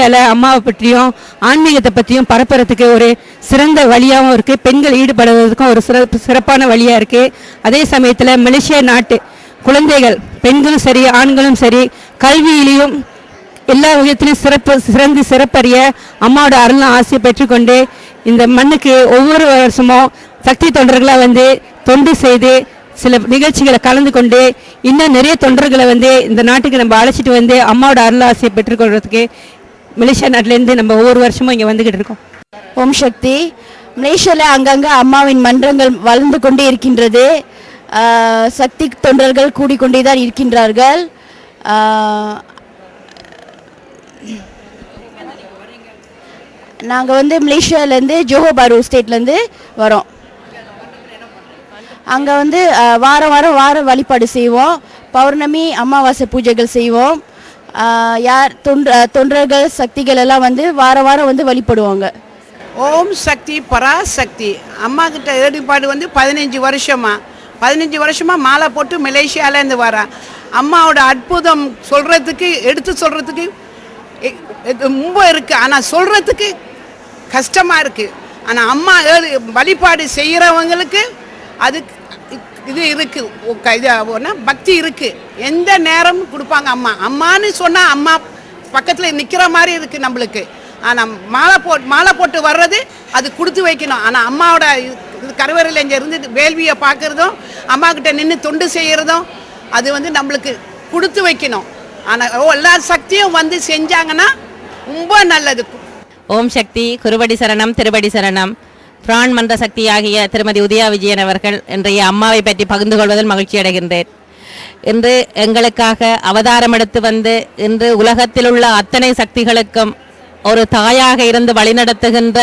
மலேசியாவில் அம்மாவை பற்றியும் ஆன்மீகத்தை பற்றியும் பரப்புறதுக்கு ஒரு சிறந்த வழியாகவும் இருக்குது. பெண்கள் ஈடுபடுவதற்கும் ஒரு சிறப்பான வழியாக இருக்குது. அதே சமயத்தில் மலேசியா நாட்டு குழந்தைகள் பெண்களும் சரி ஆண்களும் சரி கல்வியிலையும் எல்லா விதத்திலையும் சிறப்பறிய அம்மாவோட அருளும் ஆசையை பெற்றுக்கொண்டு இந்த மண்ணுக்கு ஒவ்வொரு வருஷமும் சக்தி தொண்டர்களாக வந்து தொண்டு செய்து சில நிகழ்ச்சிகளை கலந்து கொண்டு இன்னும் நிறைய தொண்டர்களை வந்து இந்த நாட்டுக்கு நம்ம அழைச்சிட்டு வந்து அம்மாவோட அருள் ஆசையை பெற்றுக்கொள்றதுக்கு மலேசியா நாட்டிலேருந்து நம்ம ஒவ்வொரு வருஷமும் இங்கே வந்துக்கிட்டு இருக்கோம். ஓம் சக்தி. மலேசியாவில் அங்கங்கே அம்மாவின் மன்றங்கள் வளர்ந்து கொண்டே இருக்கின்றது. சக்தி தொண்டர்கள் கூடிக்கொண்டே தான் இருக்கின்றார்கள். நாங்கள் வந்து மலேசியாவிலேருந்து ஜோஹோ பாரு ஸ்டேட்லேருந்து வரோம். அங்கே வந்து வார வழிபாடு செய்வோம். பௌர்ணமி அமாவாசை பூஜைகள் செய்வோம். யார் தொண்டர்கள் சக்திகள் எல்லாம் வந்து வாரம் வந்து வழிபடுவாங்க. ஓம் சக்தி பராசக்தி அம்மா கிட்ட ஈடுபாடு வந்து 15 வருஷமா மாலை போட்டு மலேசியாவிலேருந்து வரேன். அம்மாவோட அற்புதம் எடுத்து சொல்கிறதுக்கு ரொம்ப இருக்குது. ஆனால் சொல்கிறதுக்கு கஷ்டமாக இருக்குது. ஆனால் அம்மா வழிபாடு செய்கிறவங்களுக்கு அது இது இருக்குது, பக்தி இருக்குது. எந்த நேரம் கொடுப்பாங்க. அம்மான்னு சொன்னால் அம்மா பக்கத்தில் நிற்கிற மாதிரி இருக்குது நம்மளுக்கு. ஆனால் மாலை போட்டு வர்றது அது கொடுத்து வைக்கணும். ஆனால் அம்மாவோட கருவறையில் இங்கே இருந்து வேள்வியை பார்க்குறதும் அம்மா கிட்ட நின்று தொண்டு செய்கிறதும் அது வந்து நம்மளுக்கு கொடுத்து வைக்கணும். ஆனால் எல்லா சக்தியும் வந்து செஞ்சாங்கன்னா ரொம்ப நல்லது. ஓம் சக்தி. குருபடி சரணம், திருபடி சரணம். பிரான் மன்ற சக்தியாகிய திருமதி உதயா விஜயன் அவர்கள் இன்றைய அம்மாவை பற்றி பகிர்ந்து கொள்வதில் மகிழ்ச்சி அடைகின்றேன். இன்று எங்களுக்காக அவதாரம் எடுத்து வந்து இன்று உலகத்தில் உள்ள அத்தனை சக்திகளுக்கும் ஒரு தாயாக இருந்து வழிநடத்துகின்ற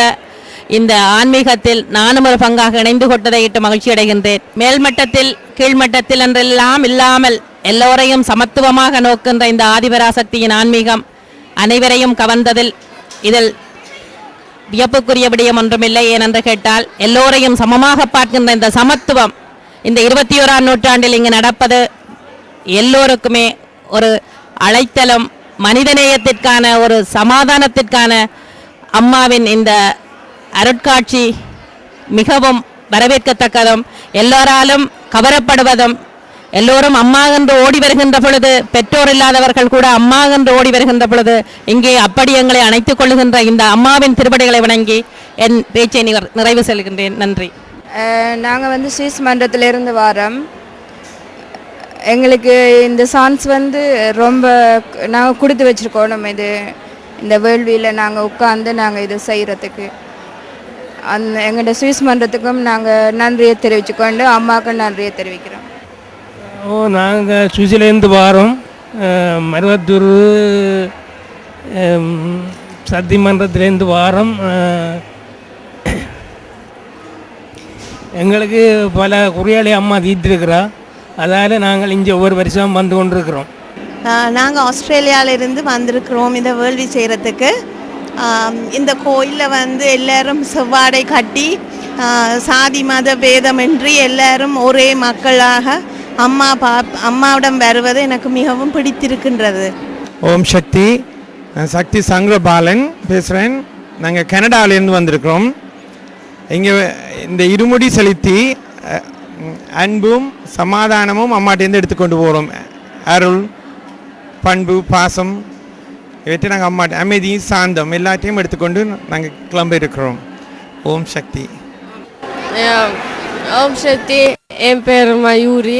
இந்த ஆன்மீகத்தில் நானும் ஒரு பங்காக இணைந்து கொண்டதை இட்டு மகிழ்ச்சி அடைகின்றேன். மேல்மட்டத்தில் கீழ்மட்டத்தில் என்றெல்லாம் இல்லாமல் எல்லோரையும் சமத்துவமாக நோக்கின்ற இந்த ஆதிபராசக்தியின் ஆன்மீகம் அனைவரையும் கவர்ந்ததில் இதில் வியப்புக்குரிய விடயம் ஒன்றுமில்லை. ஏனென்று கேட்டால் எல்லோரையும் சமமாக பார்க்கின்ற இந்த சமத்துவம் இந்த 21ஆம் நூற்றாண்டில் இங்கு நடப்பது எல்லோருக்குமே ஒரு அழைத்தலும் மனிதநேயத்திற்கான ஒரு சமாதானத்திற்கான அம்மாவின் இந்த அருட்காட்சி மிகவும் வரவேற்கத்தக்கதும் எல்லோராலும் கவரப்படுவதும் எல்லோரும் அம்மா என்று ஓடி வருகின்ற பொழுது பெற்றோர் இல்லாதவர்கள் கூட அம்மா என்று ஓடி வருகின்ற பொழுது இங்கே அப்படி எங்களை அணைத்துக் கொள்ளுகின்ற இந்த அம்மாவின் திருப்படிகளை வணங்கி என் பேச்சை நிறைவு செல்கின்றேன். நன்றி. நாங்கள் வந்து சுவிஸ் மன்றத்திலிருந்து வாரோம். எங்களுக்கு இந்த சான்ஸ் வந்து ரொம்ப நாங்கள் கொடுத்து வச்சுருக்கோம். இந்த வேள்வியில் நாங்கள் உட்காந்து நாங்கள் இதை செய்கிறதுக்கு எங்களோட சுவிஸ் மன்றத்துக்கும் நாங்கள் நன்றியை தெரிவிச்சுக்கொண்டு அம்மாவுக்கும் நன்றியை தெரிவிக்கிறோம். நாங்கள் சுவிஸ்லேருந்து வாரோம். மருவத்தூர் சக்தி மன்றத்திலேருந்து வாரோம். எங்களுக்கு பல குறியாளி அம்மா தீர்த்திருக்கிறா. அதால் நாங்கள் இங்கே ஒவ்வொரு வருஷம் வந்து கொண்டிருக்கிறோம். நாங்கள் ஆஸ்திரேலியாவிலிருந்து வந்திருக்கிறோம் இந்த வேள்வி செய்கிறதுக்கு. இந்த கோயிலில் வந்து எல்லோரும் செவ்வாடை கட்டி சாதி மத பேதமின்றி எல்லோரும் ஒரே மக்களாக அம்மாவிடம் வருவது எனக்கு மிகவும் பிடித்திருக்கின்றது. ஓம் சக்தி. சக்தி சங்கரபாலன் பேசுகிறேன். நாங்கள் கனடாவிலேருந்து வந்திருக்கிறோம். இங்கே இந்த இருமுடி செலுத்தி அன்பும் சமாதானமும் அம்மாட்டேருந்து எடுத்துக்கொண்டு போகிறோம். அருள், பண்பு, பாசம் இவற்றை நாங்கள் அம்மாட்ட அமைதி, சாந்தம் எல்லாத்தையும் எடுத்துக்கொண்டு நாங்கள் கிளம்ப இருக்கிறோம். ஓம் சக்தி. ஓம் சக்தி. என் பேர் மயூரி.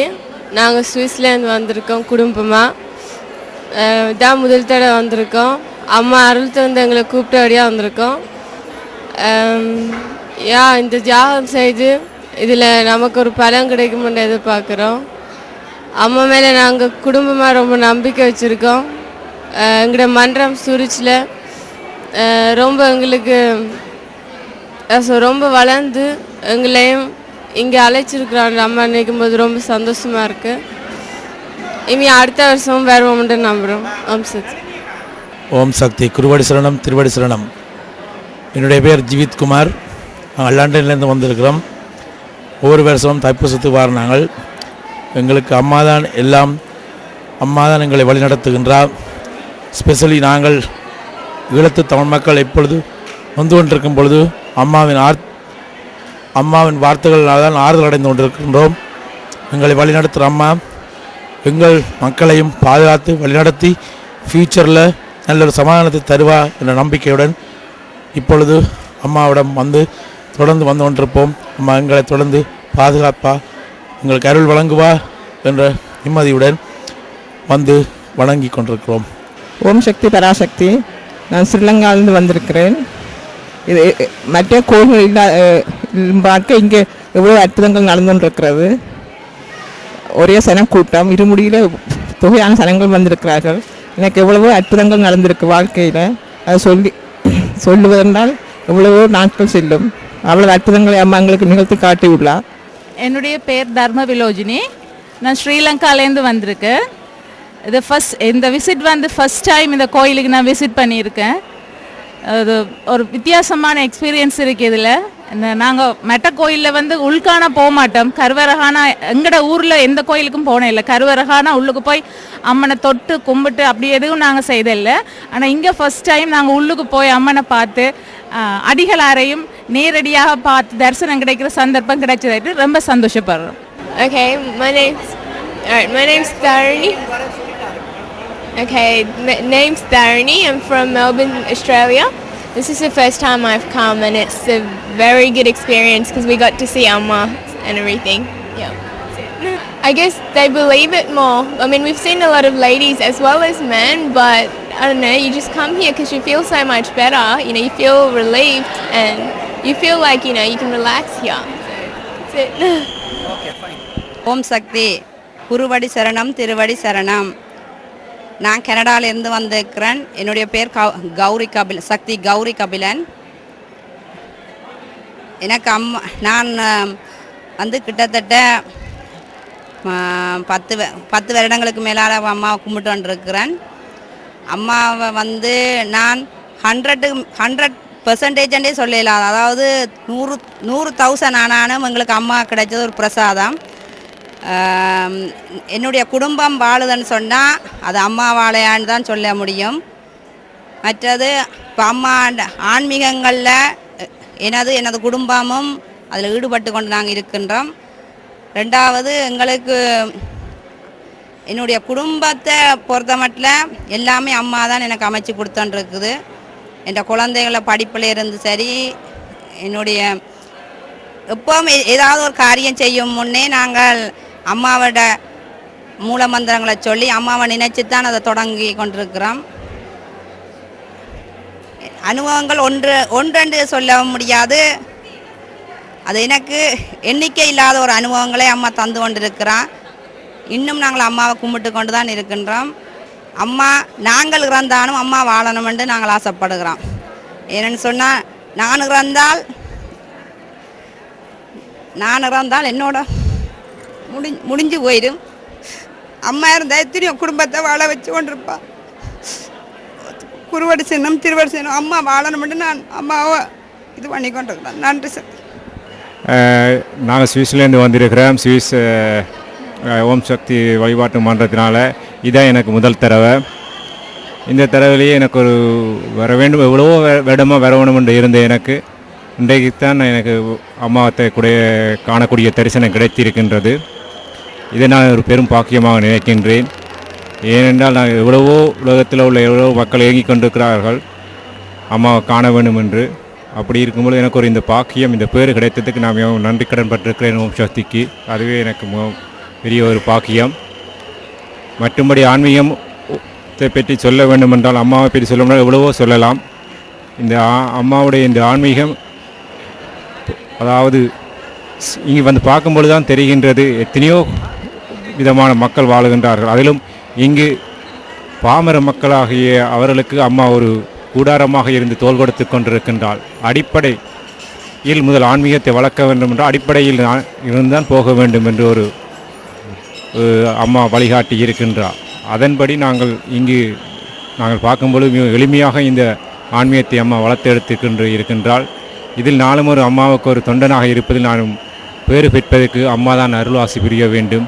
நாங்கள் சுவிஸ்லேருந்து வந்திருக்கோம் குடும்பமாக. இதான் முதல் தடவை வந்திருக்கோம். அம்மா அருள் தந்து எங்களை கூப்பிட்டபடியாக வந்திருக்கோம். இந்த தியாகம் செய்து இதில் நமக்கு ஒரு பலன் கிடைக்குமென்று எதிர்பார்க்குறோம். அம்மா மேலே நாங்கள் குடும்பமாக ரொம்ப நம்பிக்கை வச்சுருக்கோம். எங்களோட மன்றம் சுரிச்சில் ரொம்ப எங்களுக்கு ரொம்ப வளர்ந்து எங்களையும் இங்கே அழைச்சிருக்கிறாங்க அம்மா நினைக்கும் போது ரொம்ப சந்தோஷமாக இருக்குது. இனி அடுத்த வருஷம் வருவோம்னு நம்புகிறோம். ஓம் சக்தி. ஓம் சக்தி. குருவடி சரணம், திருவடி சரணம். என்னுடைய பேர் ஜீவித் குமார். நாங்கள் லண்டன்லேருந்து வந்திருக்கிறோம். ஒவ்வொரு வருஷமும் தைப்பூசத்துக்கு வர நாங்கள் எங்களுக்கு அம்மா தான் எல்லாம். அம்மா தான் எங்களை வழி நடத்துகின்றார். ஸ்பெஷலி நாங்கள் ஈழத்து தமிழ் மக்கள் எப்பொழுது வந்து கொண்டிருக்கும் பொழுது அம்மாவின் வார்த்தைகளால் தான் ஆறுதல் அடைந்து கொண்டிருக்கின்றோம். எங்களை வழிநடத்துகிற அம்மா எங்கள் மக்களையும் பாதுகாத்து வழிநடத்தி ஃப்யூச்சரில் நல்ல ஒரு சமாதானத்தை தருவா என்ற நம்பிக்கையுடன் இப்பொழுது அம்மாவிடம் தொடர்ந்து வந்து கொண்டிருப்போம். அம்மா எங்களை தொடர்ந்து பாதுகாப்பா, எங்களுக்கு அருள் வழங்குவா என்ற நிம்மதியுடன் வந்து வணங்கி கொண்டிருக்கிறோம். ஓம் சக்தி பராசக்தி. நான் ஸ்ரீலங்காவிலிருந்து வந்திருக்கிறேன். இது மற்ற கோயில்கள் பார்க்க இங்கே எவ்வளோ அற்புதங்கள் நடந்து கொண்டிருக்கிறது. ஒரே சனம் கூட்டம், இருமுடியில் தொகையான சனங்கள் வந்திருக்கிறார்கள். எனக்கு எவ்வளவோ அற்புதங்கள் நடந்திருக்கு வாழ்க்கையில். அதை சொல்லுவதென்றால் எவ்வளவோ நாட்கள் செல்லும். அவ்வளவு அற்புதங்களை அம்மா எங்களுக்கு நிகழ்த்தி காட்டியுள்ளார். என்னுடைய பேர் தர்ம விலோஜினி. நான் ஸ்ரீலங்காலேருந்து வந்திருக்கேன். இந்த விசிட் ஃபர்ஸ்ட் டைம் இந்த கோயிலுக்கு நான் விசிட் பண்ணியிருக்கேன். அது ஒரு வித்தியாசமான எக்ஸ்பீரியன்ஸ் இருக்குது. இதில் நாங்கள் மெட்ட கோயிலில் உள்காண போக மாட்டோம். கருவரகானா எங்கட ஊரில் எந்த கோயிலுக்கும் போனே இல்லை. கருவரகானா உள்ளுக்கு போய் அம்மனை தொட்டு கும்பிட்டு அப்படி எதுவும் நாங்கள் செய்தில்லை. ஆனால் இங்கே ஃபர்ஸ்ட் டைம் நாங்கள் உள்ளுக்கு போய் அம்மனை பார்த்து அடிகளாரையும் நேரடியாக பார்த்து தரிசனம் கிடைக்கிற சந்தர்ப்பம் கிடைச்சதாയിട്ട് ரொம்ப சந்தோஷப்படுறோம். Okay, my name's Tharani. Okay, name's Tharani. I'm from Melbourne, Australia. This is the first time I've come and it's a very good experience because we got to see Amma and everything. Yeah. I guess they believe it more. I mean, we've seen a lot of ladies as well as men, but I don't know, you just come here because you feel so much better. You know, you feel relieved and you feel like, you know, you can relax here. That's it. Okay, fine. ஓம் சக்தி. குருவடி சரணம், திருவடி சரணம். நான் கனடாவிலேருந்து வந்திருக்கிறேன். என்னுடைய பேர் சக்தி கௌரி கபிலன். எனக்கு நான் கிட்டத்தட்ட 10 வருடங்களுக்கு மேலாக அம்மாவை கும்பிட்டு வந்துருக்கிறேன். அம்மாவை நான் 100% சொல்லலாம். அதாவது 100,000 ஆனாலும் எங்களுக்கு அம்மா கிடைச்சது ஒரு பிரசாதம். என்னுடைய குடும்பம் வாழுதுன்னு சொன்னால் அது அம்மா வாழையான்னு தான் சொல்ல முடியும். மற்றது இப்போ அம்மா ஆன்மீகங்களில் எனது குடும்பமும் அதில் ஈடுபட்டு கொண்டு நாங்கள் இருக்கின்றோம். ரெண்டாவது எங்களுக்கு என்னுடைய குடும்பத்தை பொறுத்த மட்டும் எல்லாமே அம்மா தான் எனக்கு அமைச்சு கொடுத்துருக்குது. என் குழந்தைகளை படிப்பில் இருந்து சரி, என்னுடைய எப்போவும் ஏதாவது ஒரு காரியம் செய்யும் முன்னே நாங்கள் அம்மாவோட மூல மந்திரங்களை சொல்லி அம்மாவை நினைச்சு தான் அதை தொடங்கி கொண்டிருக்கிறோம். அனுபவங்கள் ஒன்றென்று சொல்ல முடியாது. அது எனக்கு எண்ணிக்கை இல்லாத ஒரு அனுபவங்களை அம்மா தந்து கொண்டிருக்கிறான். இன்னும் நாங்கள் அம்மாவை கும்பிட்டு கொண்டு தான் இருக்கின்றோம். அம்மா நாங்கள் இறந்தாலும் அம்மா வாழணும் என்று நாங்கள் ஆசைப்படுகிறோம். ஏன்னு சொன்னால் நான் இறந்தால் என்னோட முடிஞ்சு போயிடும். அம்மா இருந்தால் எத்தனையோ குடும்பத்தை வாழ வச்சு கொண்டிருப்பா. குருவடி சின்னம், திருவடி சின்னம், அம்மா வாழணும்னு நான் அம்மாவை இது பண்ணி கொண்டிருக்கிறேன். நன்றி சார். நாங்கள் சுவிஸ்லேருந்து வந்திருக்கிறோம். சுவிஸ் ஓம் சக்தி வழிபாட்டு மன்றத்தினால இதான் எனக்கு முதல் தடவை. இந்த தடவையிலேயே எனக்கு ஒரு வர வேண்டும், எவ்வளவோ வேடமாக வர வேணும் என்று இருந்தேன். எனக்கு இன்றைக்கு தான் எனக்கு அம்மாவத்தை காணக்கூடிய தரிசனம் கிடைத்திருக்கின்றது. இதை நான் ஒரு பெரும் பாக்கியமாக நினைக்கின்றேன். ஏனென்றால் நான் எவ்வளவோ உலகத்தில் உள்ள எவ்வளவோ மக்கள் இயங்கிக் கொண்டிருக்கிறார்கள் அம்மாவை காண வேண்டும் என்று. அப்படி இருக்கும்போது எனக்கு ஒரு இந்த பாக்கியம், இந்த பேர் கிடைத்ததுக்கு நான் நன்றி கடன் பட்டிருக்கிறேன் ஓம் சக்திக்கு. அதுவே எனக்கு பெரிய ஒரு பாக்கியம். மற்றும்படி ஆன்மீகத்தை பற்றி சொல்ல வேண்டும் என்றால், அம்மாவை பற்றி சொல்ல முடியாது, எவ்வளவோ சொல்லலாம். இந்த அம்மாவுடைய இந்த ஆன்மீகம், அதாவது இங்கே பார்க்கும்பொழுது தான் தெரிகின்றது எத்தனையோ விதமான மக்கள் வாழுகின்றார்கள். அதிலும் இங்கு பாமர மக்களாகிய அவர்களுக்கு அம்மா ஒரு கூடாரமாக இருந்து தோள் கொடுத்து கொண்டிருக்கின்றாள். அடிப்படையில் முதல் ஆன்மீகத்தை வளர்க்க வேண்டும் என்ற அடிப்படையில் இருந்தான் போக வேண்டும் என்று ஒரு அம்மா வழிகாட்டி இருக்கின்றார். அதன்படி நாங்கள் பார்க்கும்பொழுது மிக எளிமையாக இந்த ஆன்மீகத்தை அம்மா வளர்த்தெடுத்து இருக்கின்றாள். இதில் நாளும் ஒரு அம்மாவுக்கு ஒரு தொண்டனாக இருப்பதில் நானும் பேறு பெற்பதற்கு அம்மா தான் அருள் ஆசி புரிய வேண்டும்.